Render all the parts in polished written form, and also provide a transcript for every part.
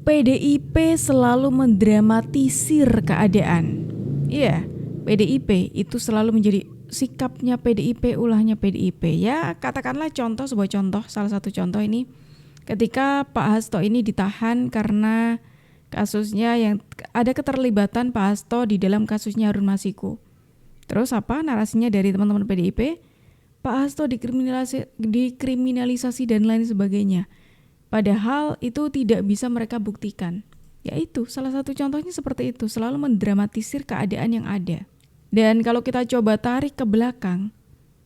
PDIP selalu mendramatisir keadaan. Iya, PDIP itu selalu menjadi sikapnya PDIP, ulahnya PDIP. Ya, katakanlah sebuah contoh, salah satu contoh ini ketika Pak Hasto ini ditahan karena kasusnya yang ada keterlibatan Pak Hasto di dalam kasusnya Harun Masiku. Terus apa narasinya dari teman-teman PDIP? Pak Hasto dikriminalisasi dan lain sebagainya. Padahal itu tidak bisa mereka buktikan. Yaitu salah satu contohnya seperti itu, selalu mendramatisir keadaan yang ada. Dan kalau kita coba tarik ke belakang,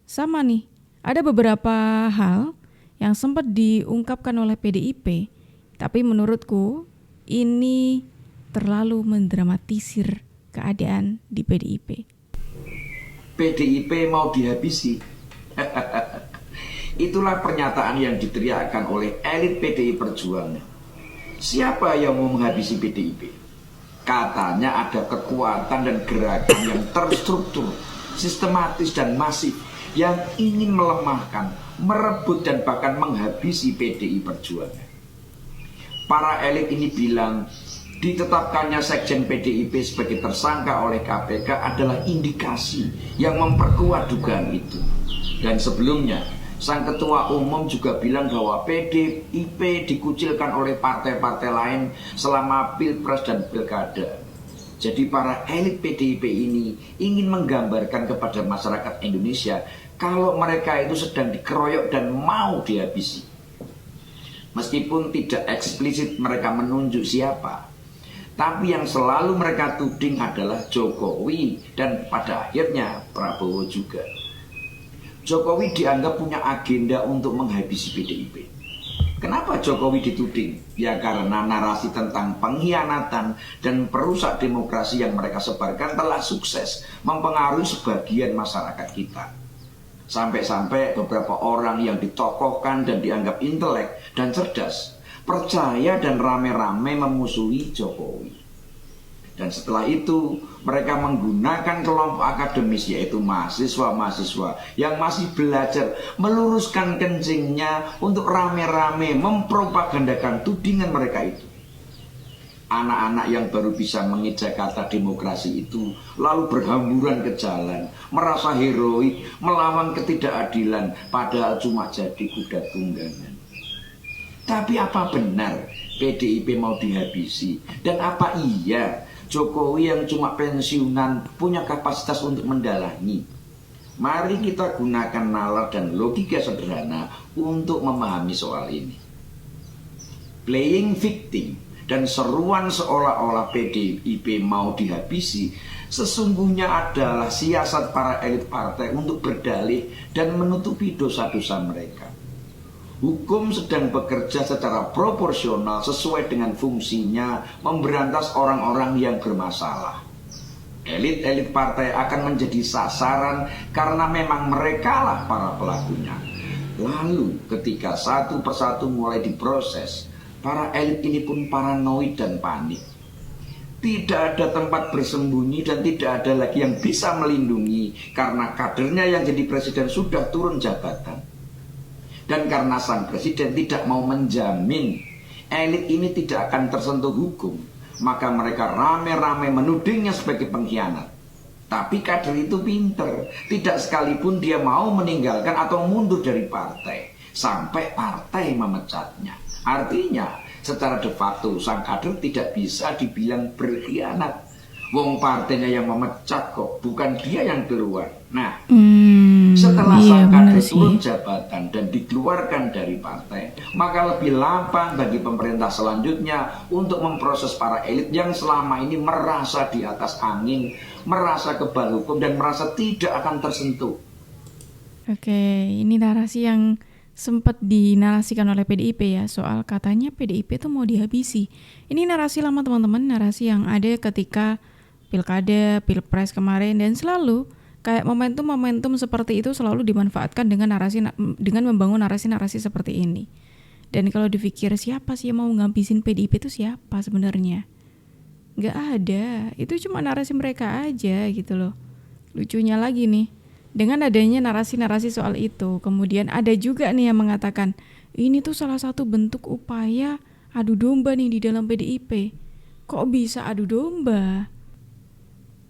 sama nih, ada beberapa hal yang sempat diungkapkan oleh PDIP, tapi menurutku ini terlalu mendramatisir keadaan di PDIP. PDIP mau dihabisi. Itulah pernyataan yang diteriakkan oleh elit PDI Perjuangan. Siapa yang mau menghabisi PDIP? Katanya ada kekuatan dan gerakan yang terstruktur, sistematis dan masif yang ingin melemahkan, merebut dan bahkan menghabisi PDI Perjuangan. Para elit ini bilang ditetapkannya Sekjen PDIP sebagai tersangka oleh KPK adalah indikasi yang memperkuat dugaan itu. Dan sebelumnya sang ketua umum juga bilang bahwa PDIP dikucilkan oleh partai-partai lain selama pilpres dan pilkada. Jadi para elit PDIP ini ingin menggambarkan kepada masyarakat Indonesia kalau mereka itu sedang dikeroyok dan mau dihabisi. Meskipun tidak eksplisit mereka menunjuk siapa, tapi yang selalu mereka tuding adalah Jokowi dan pada akhirnya Prabowo juga. Jokowi dianggap punya agenda untuk menghabisi PDIP. Kenapa Jokowi dituding? Ya karena narasi tentang pengkhianatan dan perusak demokrasi yang mereka sebarkan telah sukses mempengaruhi sebagian masyarakat kita. Sampai-sampai beberapa orang yang ditokohkan dan dianggap intelek dan cerdas percaya dan rame-rame memusuhi Jokowi. Dan setelah itu mereka menggunakan kelompok akademis yaitu mahasiswa-mahasiswa yang masih belajar meluruskan kencingnya untuk rame-rame mempropagandakan tudingan mereka itu. Anak-anak yang baru bisa mengeja kata demokrasi itu lalu berhamburan ke jalan, merasa heroik, melawan ketidakadilan padahal cuma jadi kuda tunggangan. Tapi apa benar PDIP mau dihabisi? Dan apa iya Jokowi yang cuma pensiunan punya kapasitas untuk mendalangi? Mari kita gunakan nalar dan logika sederhana untuk memahami soal ini. Playing victim dan seruan seolah-olah PDIP mau dihabisi sesungguhnya adalah siasat para elit partai untuk berdalih dan menutupi dosa-dosa mereka. Hukum sedang bekerja secara proporsional sesuai dengan fungsinya memberantas orang-orang yang bermasalah. Elit-elit partai akan menjadi sasaran karena memang merekalah para pelakunya. Lalu ketika satu persatu mulai diproses, para elit ini pun paranoid dan panik. Tidak ada tempat bersembunyi dan tidak ada lagi yang bisa melindungi karena kadernya yang jadi presiden sudah turun jabatan. Dan karena sang presiden tidak mau menjamin elit ini tidak akan tersentuh hukum, maka mereka rame-rame menudingnya sebagai pengkhianat. Tapi kader itu pinter, tidak sekalipun dia mau meninggalkan atau mundur dari partai sampai partai memecatnya. Artinya secara de facto sang kader tidak bisa dibilang berkhianat. Wong partainya yang memecat kok, bukan dia yang keluar. Nah, setelah sang kader turun jabatan dan dikeluarkan dari partai, maka lebih lapang bagi pemerintah selanjutnya untuk memproses para elit yang selama ini merasa di atas angin, merasa kebal hukum dan merasa tidak akan tersentuh. Oke, ini narasi yang sempat dinarasikan oleh PDIP ya, soal katanya PDIP itu mau dihabisi. Ini narasi lama teman-teman, narasi yang ada ketika pilkada, pilpres kemarin, dan selalu kayak momentum-momentum seperti itu selalu dimanfaatkan dengan membangun narasi-narasi seperti ini. Dan kalau dipikir siapa sih yang mau ngabisin PDIP itu siapa sebenarnya? Gak ada, itu cuma narasi mereka aja gitu loh. Lucunya lagi nih, dengan adanya narasi-narasi soal itu, kemudian ada juga nih yang mengatakan ini tuh salah satu bentuk upaya adu domba nih di dalam PDIP. Kok bisa adu domba?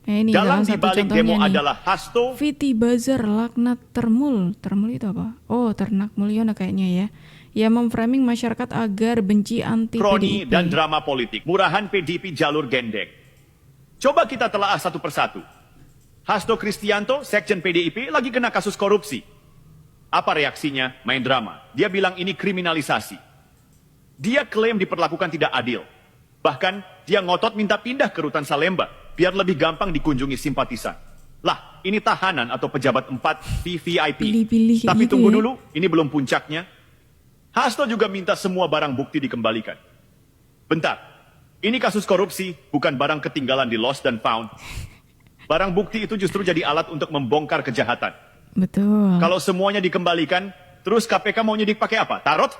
Ini Dalang salah satu dibalik contohnya demo nih. adalah Hasto, Viti Bazar laknat Termul. Termul itu apa? Oh, Ternak Mulyono kayaknya ya. Ya memframing masyarakat agar benci anti kroni, PDIP. dan drama politik. Murahan PDIP jalur gendeng. Coba kita telaah satu persatu. Hasto Kristianto, Sekjen PDIP, lagi kena kasus korupsi. Apa reaksinya? Main drama. Dia bilang ini kriminalisasi. Dia klaim diperlakukan tidak adil. Bahkan dia ngotot minta pindah ke Rutan Salemba biar lebih gampang dikunjungi simpatisan. Lah, ini tahanan atau pejabat 4 VVIP. Pilih-pilih kayak Tapi gitu tunggu ya. dulu, ini belum puncaknya. Hasto juga minta semua barang bukti dikembalikan. Bentar, ini kasus korupsi, bukan barang ketinggalan di lost dan found. Barang bukti itu justru jadi alat untuk membongkar kejahatan. Betul. Kalau semuanya dikembalikan, terus KPK mau nyidik pakai apa? Tarot?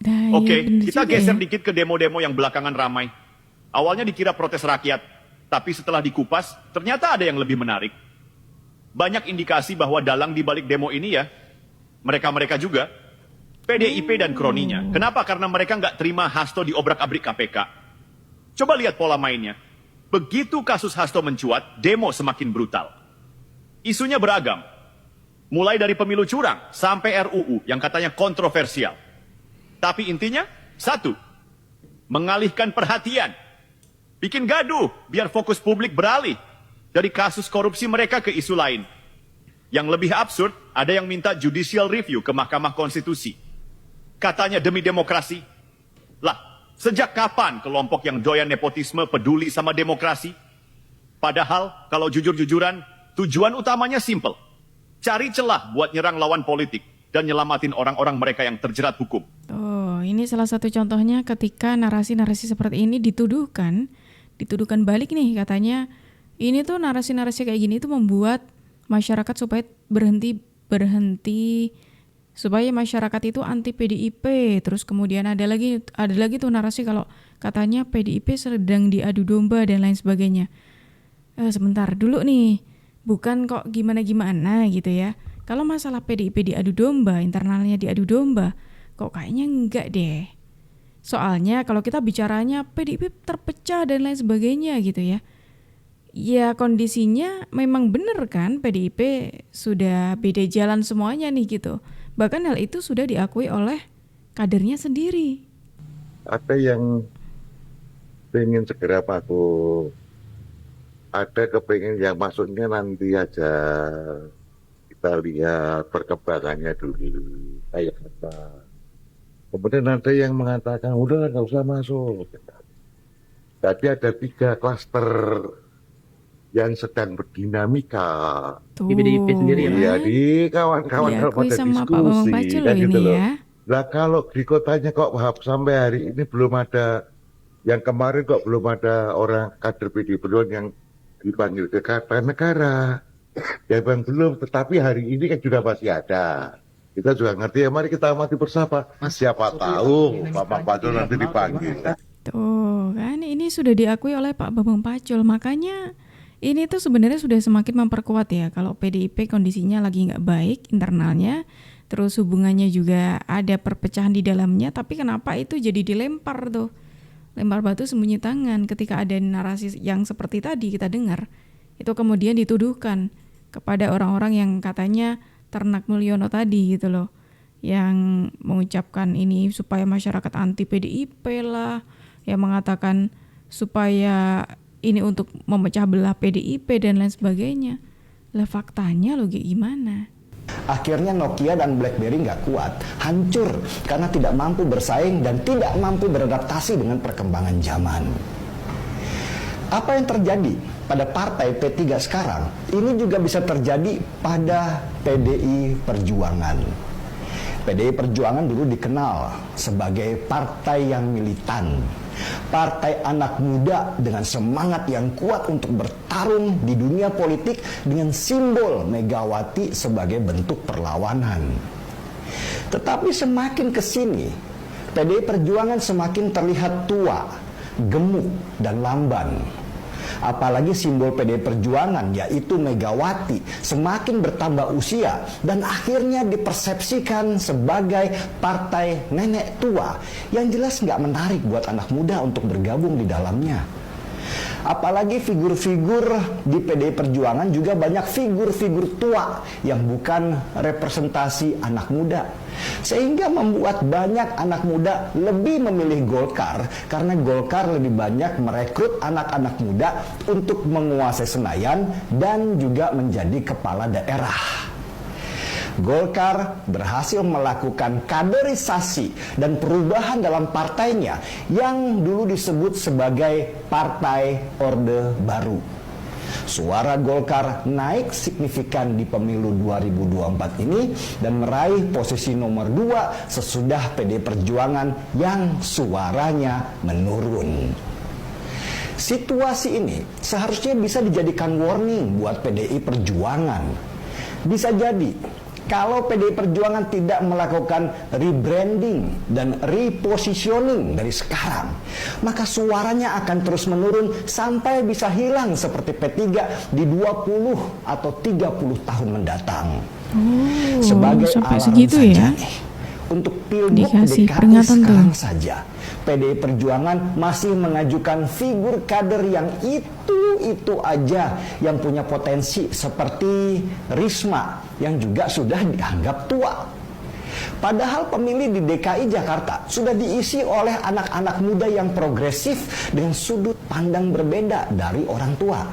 Nah, Oke, iya bener kita juga geser ya. dikit ke demo-demo yang belakangan ramai. Awalnya dikira protes rakyat, tapi setelah dikupas, ternyata ada yang lebih menarik. Banyak indikasi bahwa dalang di balik demo ini ya, mereka-mereka juga, PDIP dan kroninya. Kenapa? Karena mereka nggak terima Hasto diobrak-abrik KPK. Coba lihat pola mainnya. Begitu kasus Hasto mencuat, demo semakin brutal. Isunya beragam. Mulai dari pemilu curang sampai RUU yang katanya kontroversial. Tapi intinya, satu, mengalihkan perhatian. Bikin gaduh, biar fokus publik beralih dari kasus korupsi mereka ke isu lain. Yang lebih absurd, ada yang minta judicial review ke Mahkamah Konstitusi. Katanya demi demokrasi. Lah, sejak kapan kelompok yang doyan nepotisme peduli sama demokrasi? Padahal, kalau jujur-jujuran, tujuan utamanya simple. Cari celah buat nyerang lawan politik dan nyelamatin orang-orang mereka yang terjerat hukum. Oh, ini salah satu contohnya ketika narasi-narasi seperti ini dituduhkan balik nih katanya. Ini tuh narasi-narasi kayak gini tuh membuat masyarakat supaya berhenti supaya masyarakat itu anti PDIP. Terus kemudian ada lagi tuh narasi kalau katanya PDIP sedang diadu domba dan lain sebagainya. Sebentar dulu nih, bukan kok gimana-gimana gitu ya. Kalau masalah PDIP diadu domba, internalnya diadu domba, kok kayaknya enggak deh. Soalnya kalau kita bicaranya PDIP terpecah dan lain sebagainya gitu ya. Ya kondisinya memang benar kan, PDIP sudah beda jalan semuanya nih gitu. Bahkan hal itu sudah diakui oleh kadernya sendiri. Ada yang pengen segera patuh, ada kepengen yang maksudnya nanti aja kita lihat perkembangannya dulu kayak apa. Kemudian ada yang mengatakan udah nggak usah masuk. Tapi ada 3 klaster yang sedang berdinamika. Tuh, Di PDIP sendiri ya, Iya, di kawan-kawan kalau diakui pada sama Pak Bambang diskusi Pacul kan loh gitu ini loh. ya. Lah kalau di kotanya kok sampai hari ini belum ada, yang kemarin kok belum ada orang kader PDI Perjuangan yang dipanggil ke Kartanegara. Ya bang belum, tetapi hari ini kan juga masih ada. Kita juga ngerti ya, mari kita amati bersama. Siapa tahu Pak Bambang Pacul nanti dipanggil. Tuh kan ini sudah diakui oleh Pak Bambang Pacul. Makanya ini tuh sebenarnya sudah semakin memperkuat ya kalau PDIP kondisinya lagi nggak baik internalnya. Terus hubungannya juga ada perpecahan di dalamnya. Tapi kenapa itu jadi dilempar tuh? Lempar batu sembunyi tangan ketika ada narasi yang seperti tadi kita dengar. Itu kemudian dituduhkan kepada orang-orang yang katanya Ternak Mulyono tadi gitu loh, yang mengucapkan ini supaya masyarakat anti PDIP lah, yang mengatakan supaya ini untuk memecah belah PDIP dan lain sebagainya. Lah faktanya lo gimana? Akhirnya Nokia dan BlackBerry nggak kuat, hancur karena tidak mampu bersaing dan tidak mampu beradaptasi dengan perkembangan zaman. Apa yang terjadi pada partai P3 sekarang, ini juga bisa terjadi pada PDI Perjuangan. PDI Perjuangan dulu dikenal sebagai partai yang militan, partai anak muda dengan semangat yang kuat untuk bertarung di dunia politik dengan simbol Megawati sebagai bentuk perlawanan. Tetapi semakin ke sini, PDI Perjuangan semakin terlihat tua, gemuk, dan lamban. Apalagi simbol PDI Perjuangan yaitu Megawati semakin bertambah usia dan akhirnya dipersepsikan sebagai partai nenek tua yang jelas nggak menarik buat anak muda untuk bergabung di dalamnya. Apalagi figur-figur di PDI Perjuangan juga banyak figur-figur tua yang bukan representasi anak muda. Sehingga membuat banyak anak muda lebih memilih Golkar karena Golkar lebih banyak merekrut anak-anak muda untuk menguasai Senayan dan juga menjadi kepala daerah. Golkar berhasil melakukan kaderisasi dan perubahan dalam partainya yang dulu disebut sebagai Partai Orde Baru. Suara Golkar naik signifikan di pemilu 2024 ini dan meraih posisi nomor 2 sesudah PDI Perjuangan yang suaranya menurun. Situasi ini seharusnya bisa dijadikan warning buat PDI Perjuangan. Bisa jadi kalau PDI Perjuangan tidak melakukan rebranding dan repositioning dari sekarang, maka suaranya akan terus menurun sampai bisa hilang seperti P3 di 20 atau 30 tahun mendatang. Sebagai sampai alarm segitu saja ya? nih, untuk pilgub Dikasih DKI peringatan sekarang tuh. saja, PDI Perjuangan masih mengajukan figur kader yang itu aja yang punya potensi seperti Risma yang juga sudah dianggap tua. Padahal pemilih di DKI Jakarta sudah diisi oleh anak-anak muda yang progresif dengan sudut pandang berbeda dari orang tua.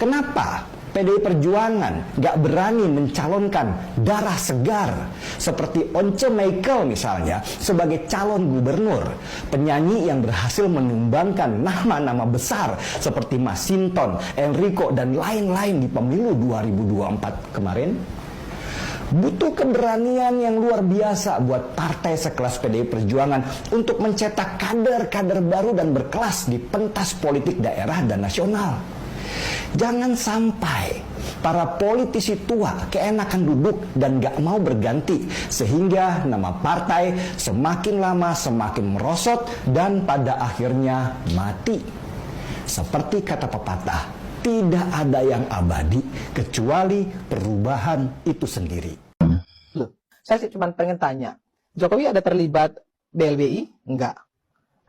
Kenapa PDI Perjuangan gak berani mencalonkan darah segar seperti Once Mekel misalnya sebagai calon gubernur, penyanyi yang berhasil menumbangkan nama-nama besar seperti Masinton, Enrico dan lain-lain di pemilu 2024 kemarin? Butuh keberanian yang luar biasa buat partai sekelas PDI Perjuangan untuk mencetak kader-kader baru dan berkelas di pentas politik daerah dan nasional. Jangan sampai para politisi tua keenakan duduk dan gak mau berganti sehingga nama partai semakin lama semakin merosot dan pada akhirnya mati. Seperti kata pepatah, tidak ada yang abadi kecuali perubahan itu sendiri. Loh, saya cuma pengen tanya, Jokowi ada terlibat BLBI? Enggak.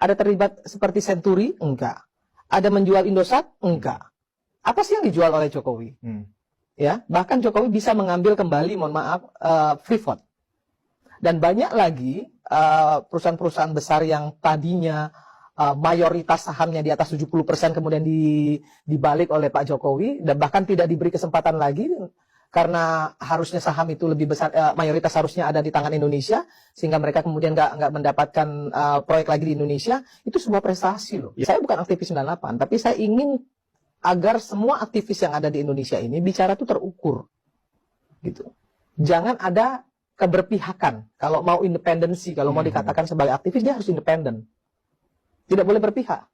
Ada terlibat seperti Senturi? Enggak. Ada menjual Indosat? Enggak. Apa sih yang dijual oleh Jokowi? Ya, bahkan Jokowi bisa mengambil kembali, mohon maaf, Freeport. Dan banyak lagi perusahaan-perusahaan besar yang tadinya mayoritas sahamnya di atas 70% kemudian dibalik oleh Pak Jokowi dan bahkan tidak diberi kesempatan lagi karena harusnya saham itu lebih besar, mayoritas harusnya ada di tangan Indonesia sehingga mereka kemudian nggak mendapatkan proyek lagi di Indonesia. Itu sebuah prestasi loh. Saya bukan aktivis 98, tapi saya ingin agar semua aktivis yang ada di Indonesia ini bicara tuh terukur, gitu. Jangan ada keberpihakan. Kalau mau independensi, kalau mau dikatakan sebagai aktivis dia harus independen, tidak boleh berpihak.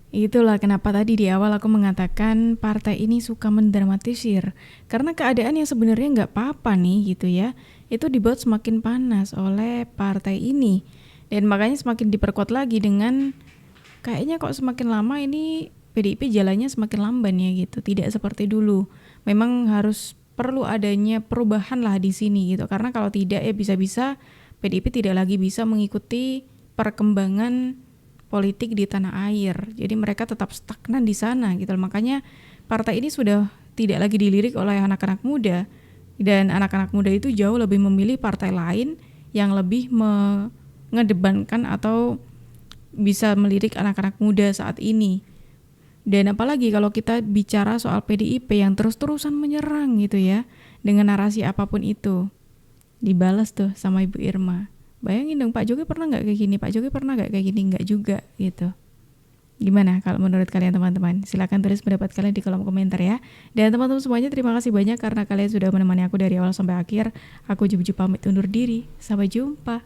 Itulah kenapa tadi di awal aku mengatakan partai ini suka mendramatisir karena keadaan yang sebenarnya nggak apa-apa nih gitu ya, itu dibuat semakin panas oleh partai ini dan makanya semakin diperkuat lagi dengan kayaknya kok semakin lama ini PDIP jalannya semakin lamban ya gitu, tidak seperti dulu. Memang harus perlu adanya perubahan lah di sini gitu, karena kalau tidak ya bisa-bisa PDIP tidak lagi bisa mengikuti perkembangan politik di tanah air. Jadi mereka tetap stagnan di sana gitu. Makanya partai ini sudah tidak lagi dilirik oleh anak-anak muda dan anak-anak muda itu jauh lebih memilih partai lain yang lebih mengedepankan atau bisa melirik anak-anak muda saat ini. Dan apalagi kalau kita bicara soal PDIP yang terus-terusan menyerang gitu ya, dengan narasi apapun itu. Dibalas tuh sama Ibu Irma. Bayangin dong, Pak Jokowi pernah gak kayak gini? Pak Jokowi pernah gak kayak gini? Enggak juga gitu. Gimana kalau menurut kalian teman-teman? Silahkan tulis pendapat kalian di kolom komentar ya. Dan teman-teman semuanya terima kasih banyak karena kalian sudah menemani aku dari awal sampai akhir. Aku Juju pamit undur diri. Sampai jumpa.